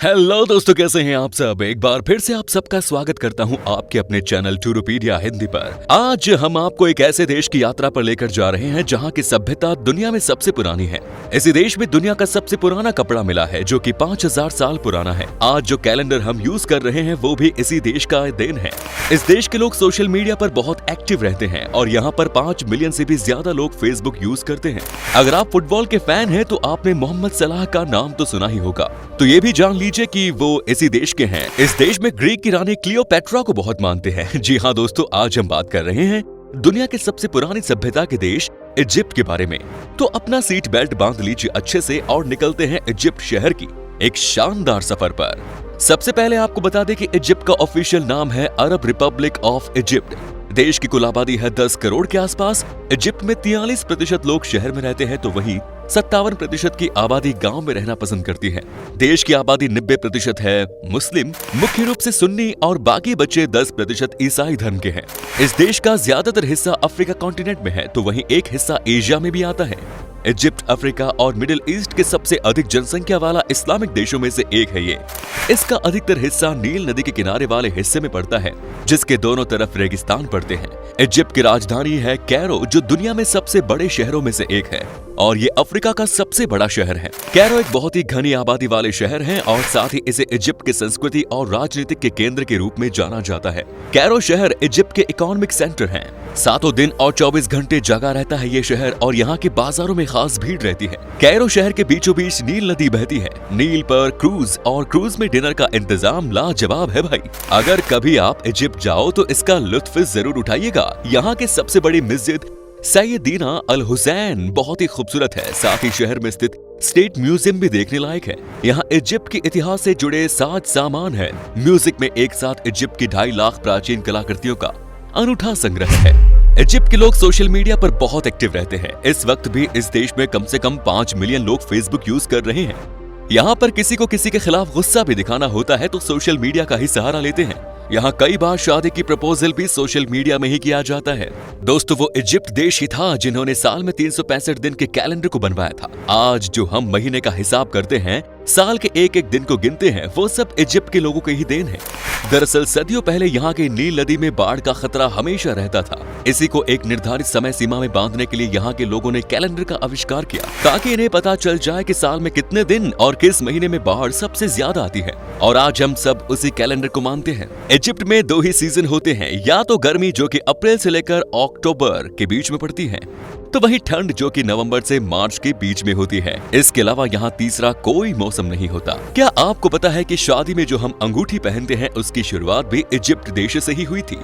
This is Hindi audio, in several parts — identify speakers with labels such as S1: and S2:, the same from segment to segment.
S1: हेलो दोस्तों, कैसे हैं आप सब। एक बार फिर से आप सबका स्वागत करता हूं आपके अपने चैनल टूरूपीडिया हिंदी पर। आज हम आपको एक ऐसे देश की यात्रा पर लेकर जा रहे हैं जहां की सभ्यता दुनिया में सबसे पुरानी है। इसी देश में दुनिया का सबसे पुराना कपड़ा मिला है जो कि 5000 साल पुराना है। आज जो कैलेंडर हम यूज कर रहे हैं वो भी इसी देश का देन है। इस देश के लोग सोशल मीडिया पर बहुत एक्टिव रहते हैं और यहाँ पर 5 मिलियन से भी ज्यादा लोग फेसबुक यूज करते हैं। अगर आप फुटबॉल के फैन हैं तो आपने मोहम्मद सलाह का नाम तो सुना ही होगा, तो ये भी जान लीजिए कि वो इसी देश के हैं। इस देश में ग्रीक की रानी क्लियोपेट्रा को बहुत मानते हैं। जी हाँ दोस्तों, आज हम बात कर रहे हैं दुनिया के सबसे पुरानी सभ्यता के देश इजिप्ट के बारे में। तो अपना सीट बेल्ट बांध लीजिए अच्छे से और निकलते हैं इजिप्ट शहर की एक शानदार सफर पर। सबसे पहले आपको बता दें कि इजिप्ट का ऑफिशियल नाम है अरब रिपब्लिक ऑफ इजिप्ट। देश की कुल आबादी है 10 करोड़ के आसपास। इजिप्ट में 43% लोग शहर में रहते हैं तो वहीं 57% की आबादी गांव में रहना पसंद करती है। देश की आबादी 90% है मुस्लिम, मुख्य रूप से सुन्नी, और बाकी बचे 10% ईसाई धर्म के हैं। इस देश का ज्यादातर हिस्सा अफ्रीका कॉन्टिनेंट में है तो वहीं एक हिस्सा एशिया में भी आता है। इजिप्ट अफ्रीका और मिडिल ईस्ट के सबसे अधिक जनसंख्या वाला इस्लामिक देशों में से एक है ये। इसका अधिकतर हिस्सा नील नदी के किनारे वाले हिस्से में पड़ता है जिसके दोनों तरफ रेगिस्तान पड़ते हैं। इजिप्ट की राजधानी है कैरो जो दुनिया में सबसे बड़े शहरों में से एक है और ये अफ्रीका का सबसे बड़ा शहर है। कैरो एक बहुत ही घनी आबादी वाले शहर है और साथ ही इसे इजिप्ट की संस्कृति और राजनीतिक के केंद्र के रूप में जाना जाता है। कैरो शहर इजिप्ट के इकोनॉमिक सेंटर है। सातों दिन और 24 घंटे जगा रहता है ये शहर और यहाँ के बाजारों में खास भीड़ रहती है। कैरो शहर के बीचों बीच नील नदी बहती है। नील पर क्रूज में डिनर का इंतजाम लाजवाब है भाई। अगर कभी आप इजिप्ट जाओ तो इसका लुत्फ जरूर उठाइएगा। यहाँ की सबसे बड़ी मस्जिद सैयदीना अल हुसैन बहुत ही खूबसूरत है। साथ ही शहर में स्थित स्टेट म्यूजियम भी देखने लायक है। यहाँ इजिप्ट के इतिहास से जुड़े 7 सामान है। म्यूजिक में एक साथ इजिप्ट की 2.5 लाख प्राचीन कलाकृतियों का अनूठा संग्रह है। इजिप्ट के लोग सोशल मीडिया पर बहुत एक्टिव रहते हैं। इस वक्त भी इस देश में कम से कम 5 मिलियन लोग फेसबुक यूज कर रहे हैं। यहाँ पर किसी को किसी के खिलाफ गुस्सा भी दिखाना होता है तो सोशल मीडिया का ही सहारा लेते हैं। यहाँ कई बार शादी की प्रपोजल भी सोशल मीडिया में ही किया जाता है। दोस्तों, वो इजिप्ट देश ही था जिन्होंने साल में 365 दिन के कैलेंडर को बनवाया था। आज जो हम महीने का हिसाब करते हैं, साल के एक एक दिन को गिनते हैं, वो सब इजिप्ट के लोगों के ही देन है। दरअसल सदियों पहले यहाँ की नील नदी में बाढ़ का खतरा हमेशा रहता था। इसी को एक निर्धारित समय सीमा में बांधने के लिए यहाँ के लोगों ने कैलेंडर का आविष्कार किया ताकि इन्हें पता चल जाए कि साल में कितने दिन और किस महीने में बाढ़ सबसे ज्यादा आती है। और आज हम सब उसी कैलेंडर को मानते हैं। इजिप्ट में 2 ही सीजन होते हैं, या तो गर्मी जो कि अप्रैल से लेकर अक्टूबर के बीच में पड़ती है, तो वही ठंड जो कि नवंबर से मार्च के बीच में होती है। इसके अलावा यहाँ तीसरा कोई मौसम नहीं होता। क्या आपको पता है कि शादी में जो हम अंगूठी पहनते हैं उसकी शुरुआत भी इजिप्ट देश से ही हुई थी।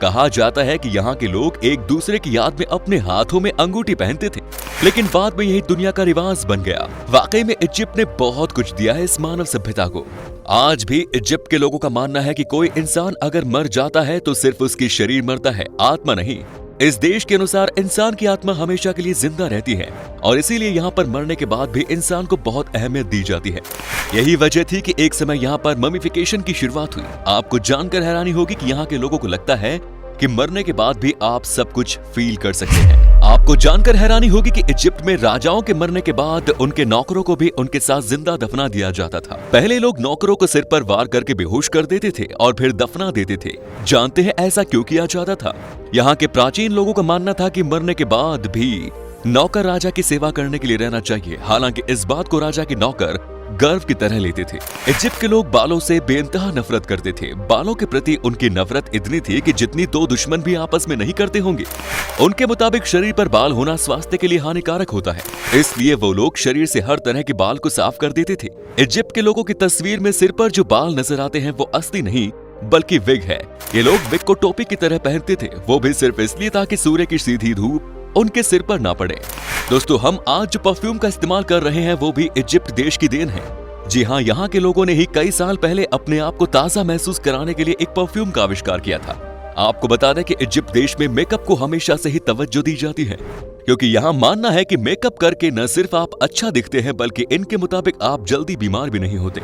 S1: कहा जाता है कि यहाँ के लोग एक दूसरे की याद में अपने हाथों में अंगूठी पहनते थे, लेकिन बाद में यही दुनिया का रिवाज बन गया। वाकई में इजिप्ट ने बहुत कुछ दिया है इस मानव सभ्यता को। आज भी इजिप्ट के लोगों का मानना है कि कोई इंसान अगर मर जाता है तो सिर्फ उसकी शरीर मरता है, आत्मा नहीं। इस देश के अनुसार इंसान की आत्मा हमेशा के लिए जिंदा रहती है और इसीलिए यहाँ पर मरने के बाद भी इंसान को बहुत अहमियत दी जाती है। यही वजह थी कि एक समय यहाँ पर ममीफिकेशन की शुरुआत हुई। आपको जानकर हैरानी होगी कि यहाँ के लोगों को लगता है कि मरने के बाद भी आप सब कुछ फील कर सकते हैं। आपको जानकर हैरानी होगी कि इजिप्ट में राजाओं के मरने के बाद उनके नौकरों को भी उनके साथ जिंदा दफना दिया जाता था। पहले लोग नौकरों को सिर पर वार करके बेहोश कर देते थे और फिर दफना देते थे। जानते हैं ऐसा क्यों किया जाता था? यहाँ के प्राचीन लोगों का मानना था कि मरने के बाद भी नौकर राजा की सेवा करने के लिए रहना चाहिए। हालांकि इस बात को राजा के नौकर गर्व की तरह लेते थे। इजिप्ट के लोग बालों से बेइंतहा नफरत करते थे। बालों के प्रति उनकी नफरत इतनी थी कि जितनी 2 दुश्मन भी आपस में नहीं करते होंगे। उनके मुताबिक शरीर पर बाल होना स्वास्थ्य के लिए हानिकारक होता है, इसलिए वो लोग शरीर से हर तरह के बाल को साफ कर देते थे। इजिप्ट के लोगों की तस्वीर में सिर पर जो बाल नजर आते हैं वो असली नहीं बल्कि विग है। ये लोग विग को टोपी की तरह पहनते थे, वो भी सिर्फ इसलिए ताकि सूर्य की सीधी धूप उनके सिर पर ना पड़े। दोस्तों, हम आज जो परफ्यूम का इस्तेमाल कर रहे हैं वो भी इजिप्ट देश की देन है। जी हाँ, यहाँ के लोगों ने ही कई साल पहले अपने आप को ताजा महसूस कराने के लिए एक परफ्यूम का आविष्कार किया था। आपको बता दें कि इजिप्ट देश में मेकअप को हमेशा से ही तवज्जो दी जाती है, क्योंकि यहाँ मानना है कि मेकअप करके न सिर्फ आप अच्छा दिखते हैं बल्कि इनके मुताबिक आप जल्दी बीमार भी नहीं होते।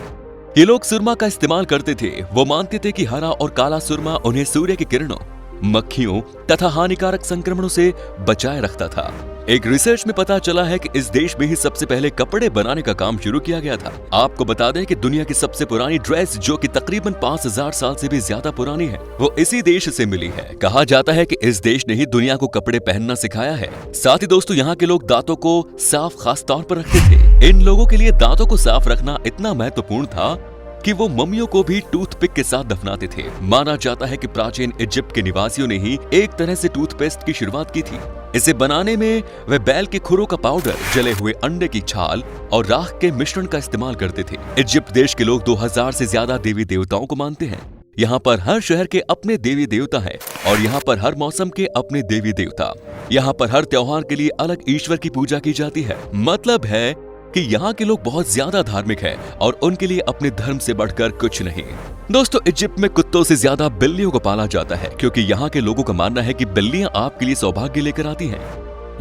S1: ये लोग सुरमा का इस्तेमाल करते थे। वो मानते थे कि हरा और काला सुरमा उन्हें सूर्य की किरणों, मक्खियों तथा हानिकारक संक्रमणों से बचाए रखता था। एक रिसर्च में पता चला है कि इस देश में ही सबसे पहले कपड़े बनाने का काम शुरू किया गया था। आपको बता दें कि दुनिया की सबसे पुरानी ड्रेस, जो कि तकरीबन 5000 साल से भी ज्यादा पुरानी है, वो इसी देश से मिली है। कहा जाता है कि इस देश ने ही दुनिया को कपड़े पहनना सिखाया है। साथ ही दोस्तों, यहाँ के लोग दांतों को साफ खास तौर पर रखते थे। इन लोगों के लिए दांतों को साफ रखना इतना महत्वपूर्ण था कि वो मम्मियों को भी टूथपिक के साथ दफनाते थे। माना जाता है कि प्राचीन इजिप्ट के निवासियों ने ही एक तरह से टूथपेस्ट की शुरुआत की थी। इसे बनाने में वे बैल के खुरों का पाउडर, जले हुए अंडे की छाल और राख के मिश्रण का इस्तेमाल करते थे। इजिप्ट देश के लोग 2000 से ज्यादा देवी देवताओं को मानते हैं। यहाँ पर हर शहर के अपने देवी देवता हैं और यहाँ पर हर मौसम के अपने देवी देवता। यहाँ पर हर त्योहार के लिए अलग ईश्वर की पूजा की जाती है। मतलब है कि यहाँ के लोग बहुत ज्यादा धार्मिक हैं और उनके लिए अपने धर्म से बढ़कर कुछ नहीं। दोस्तों, इजिप्ट में कुत्तों से ज्यादा बिल्लियों को पाला जाता है, क्योंकि यहाँ के लोगों का मानना है कि बिल्लियां आपके लिए सौभाग्य लेकर आती हैं।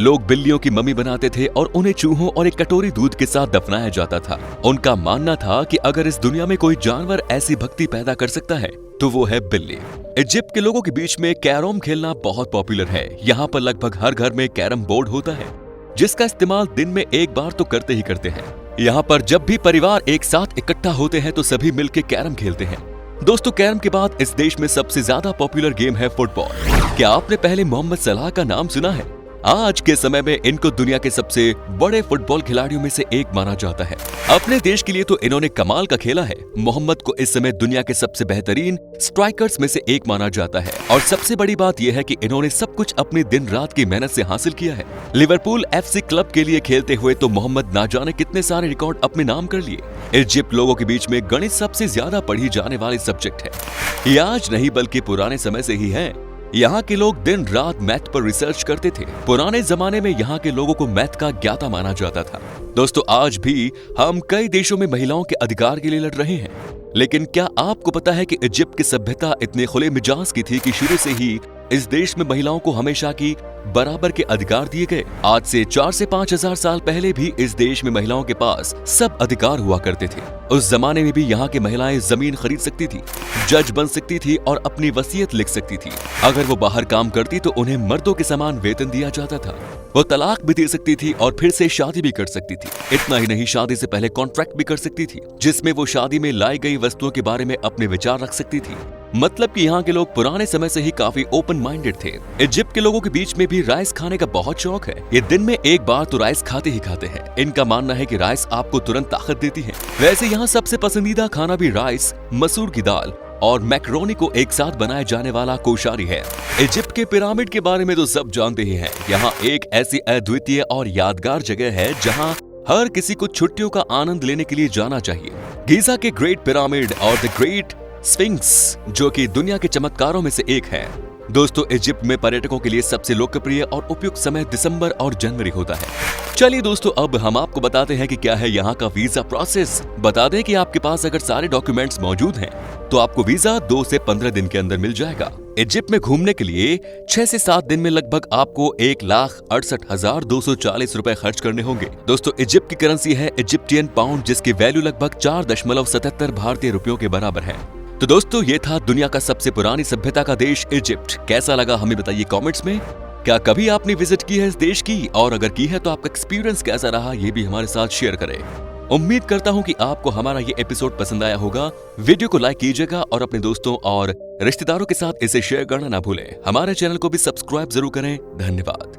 S1: लोग बिल्लियों की मम्मी बनाते थे और उन्हें चूहों और एक कटोरी दूध के साथ दफनाया जाता था। उनका मानना था कि अगर इस दुनिया में कोई जानवर ऐसी भक्ति पैदा कर सकता है तो वो है बिल्ली। इजिप्ट के लोगों के बीच में कैरम खेलना बहुत पॉपुलर है। यहाँ पर लगभग हर घर में कैरम बोर्ड होता है, जिसका इस्तेमाल दिन में एक बार तो करते ही करते हैं। यहाँ पर जब भी परिवार एक साथ इकट्ठा होते हैं तो सभी मिलकर कैरम खेलते हैं। दोस्तों, कैरम के बाद इस देश में सबसे ज्यादा पॉपुलर गेम है फुटबॉल। क्या आपने पहले मोहम्मद सलाह का नाम सुना है? आज के समय में इनको दुनिया के सबसे बड़े फुटबॉल खिलाड़ियों में से एक माना जाता है। अपने देश के लिए तो इन्होंने कमाल का खेला है। मोहम्मद को इस समय दुनिया के सबसे बेहतरीन स्ट्राइकर्स में से एक माना जाता है और सबसे बड़ी बात यह है कि इन्होंने सब कुछ अपनी दिन रात की मेहनत से हासिल किया है। लिवरपूल FC क्लब के लिए खेलते हुए तो मोहम्मद ना जाने कितने सारे रिकॉर्ड अपने नाम कर लिए। इजिप्ट लोगों के बीच में गणित सबसे ज्यादा पढ़ी जाने वाली सब्जेक्ट है। ये आज नहीं बल्कि पुराने समय से ही है। यहाँ के लोग दिन रात मैथ पर रिसर्च करते थे। पुराने जमाने में यहाँ के लोगों को मैथ का ज्ञाता माना जाता था। दोस्तों, आज भी हम कई देशों में महिलाओं के अधिकार के लिए लड़ रहे हैं, लेकिन क्या आपको पता है कि इजिप्ट की सभ्यता इतने खुले मिजाज की थी कि शुरू से ही इस देश में महिलाओं को हमेशा की बराबर के अधिकार दिए गए। आज से 4 से 5000 साल पहले भी इस देश में महिलाओं के पास सब अधिकार हुआ करते थे। उस जमाने में भी यहाँ की महिलाएं जमीन खरीद सकती थी, जज बन सकती थी और अपनी वसीयत लिख सकती थी। अगर वो बाहर काम करती तो उन्हें मर्दों के समान वेतन दिया जाता था। वो तलाक भी दे सकती थी और फिर से शादी भी कर सकती थी। इतना ही नहीं, शादी से पहले कॉन्ट्रैक्ट भी कर सकती थी, जिसमें वो शादी में लाई गई वस्तुओं के बारे में अपने विचार रख सकती थी। मतलब कि यहाँ के लोग पुराने समय से ही काफी ओपन माइंडेड थे। इजिप्ट के लोगों के बीच में भी राइस खाने का बहुत शौक है। ये दिन में एक बार तो राइस खाते ही खाते हैं। इनका मानना है कि राइस आपको तुरंत ताकत देती है। वैसे यहाँ सबसे पसंदीदा खाना भी राइस, मसूर की दाल और मैक्रोनी को एक साथ बनाए जाने वाला कोशारी है। इजिप्ट के पिरामिड के बारे में तो सब जानते ही हैं। यहाँ एक ऐसी अद्वितीय और यादगार जगह है जहाँ हर किसी को छुट्टियों का आनंद लेने के लिए जाना चाहिए। गीजा के ग्रेट पिरामिड और द ग्रेट स्फिंक्स, जो कि दुनिया के चमत्कारों में से एक है। दोस्तों, इजिप्ट में पर्यटकों के लिए सबसे लोकप्रिय और उपयुक्त समय दिसंबर और जनवरी होता है। चलिए दोस्तों, अब हम आपको बताते हैं कि क्या है यहाँ का वीजा प्रोसेस। बता दें कि आपके पास अगर सारे डॉक्यूमेंट्स मौजूद हैं तो आपको वीजा 2 से 15 दिन के अंदर मिल जाएगा। इजिप्ट में घूमने के लिए 6 से 7 दिन में लगभग आपको 1,68,240 रुपए खर्च करने होंगे। दोस्तों, इजिप्ट की करेंसी है इजिप्टियन पाउंड, जिसकी वैल्यू लगभग 4.77 भारतीय रुपयों के बराबर है। तो दोस्तों, ये था दुनिया का सबसे पुरानी सभ्यता का देश इजिप्ट। कैसा लगा हमें बताइए कमेंट्स में। क्या कभी आपने विजिट की है इस देश की, और अगर की है तो आपका एक्सपीरियंस कैसा रहा ये भी हमारे साथ शेयर करें। उम्मीद करता हूं कि आपको हमारा ये एपिसोड पसंद आया होगा। वीडियो को लाइक कीजिएगा और अपने दोस्तों और रिश्तेदारों के साथ इसे शेयर करना ना भूलें। हमारे चैनल को भी सब्सक्राइब जरूर करें। धन्यवाद।